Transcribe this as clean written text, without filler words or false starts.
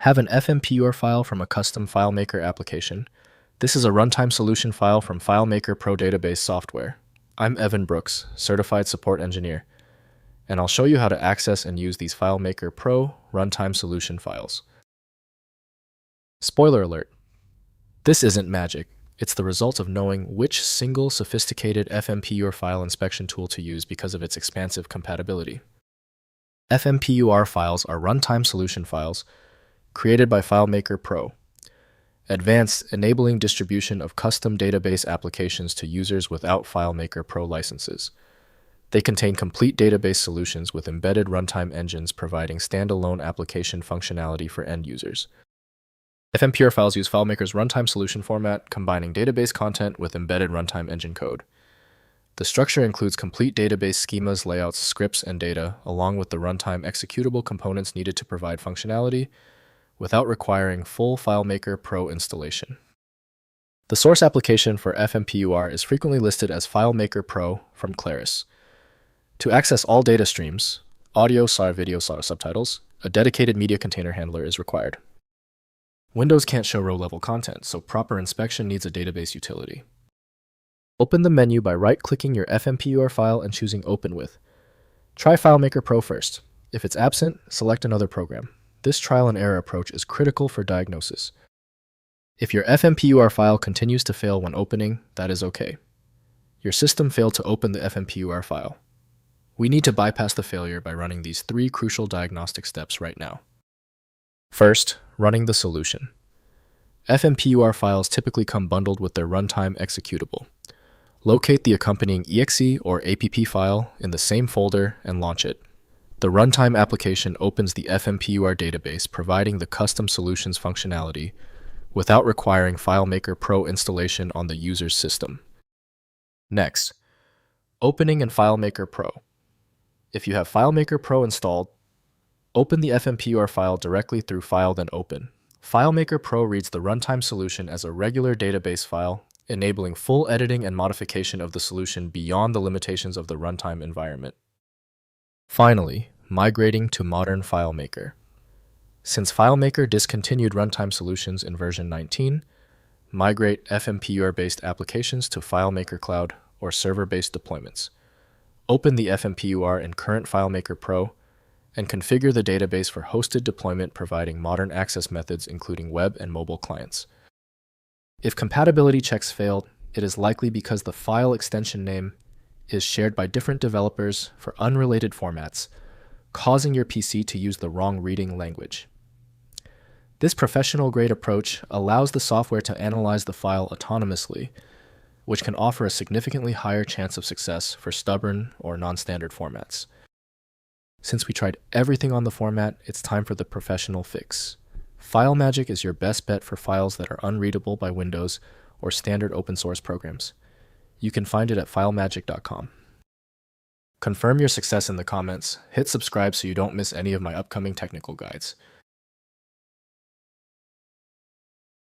Have an FMPUR file from a custom FileMaker application? This is a runtime solution file from FileMaker Pro database software. I'm Evan Brooks, Certified Support Engineer, and I'll show you how to access and use these FileMaker Pro runtime solution files. Spoiler alert. This isn't magic. It's the result of knowing which single sophisticated FMPUR file inspection tool to use because of its expansive compatibility. FMPUR files are runtime solution files created by FileMaker Pro, advanced enabling distribution of custom database applications to users without FileMaker Pro licenses. They contain complete database solutions with embedded runtime engines providing standalone application functionality for end users. FMPUR files use FileMaker's runtime solution format, combining database content with embedded runtime engine code. The structure includes complete database schemas, layouts, scripts, and data, along with the runtime executable components needed to provide functionality without requiring full FileMaker Pro installation. The source application for FMPUR is frequently listed as FileMaker Pro from Claris. To access all data streams, audio, video, subtitles, a dedicated media container handler is required. Windows can't show row-level content, so proper inspection needs a database utility. Open the menu by right-clicking your FMPUR file and choosing Open With. Try FileMaker Pro first. If it's absent, select another program. This trial and error approach is critical for diagnosis. If your FMPUR file continues to fail when opening, that is okay. Your system failed to open the FMPUR file. We need to bypass the failure by running these 3 crucial diagnostic steps right now. First, running the solution. FMPUR files typically come bundled with their runtime executable. Locate the accompanying exe or app file in the same folder and launch it. The runtime application opens the FMPUR database, providing the custom solutions functionality without requiring FileMaker Pro installation on the user's system. Next, opening in FileMaker Pro. If you have FileMaker Pro installed, open the FMPUR file directly through File, then Open. FileMaker Pro reads the runtime solution as a regular database file, enabling full editing and modification of the solution beyond the limitations of the runtime environment. Finally, migrating to modern FileMaker. Since FileMaker discontinued runtime solutions in version 19, migrate FMPUR-based applications to FileMaker Cloud or server-based deployments. Open the FMPUR in current FileMaker Pro and configure the database for hosted deployment, providing modern access methods including web and mobile clients. If compatibility checks failed, it is likely because the file extension name is shared by different developers for unrelated formats, causing your PC to use the wrong reading language. This professional-grade approach allows the software to analyze the file autonomously, which can offer a significantly higher chance of success for stubborn or non-standard formats. Since we tried everything on the format, it's time for the professional fix. FileMagick is your best bet for files that are unreadable by Windows or standard open-source programs. You can find it at FileMagick.com. Confirm your success in the comments, hit subscribe so you don't miss any of my upcoming technical guides.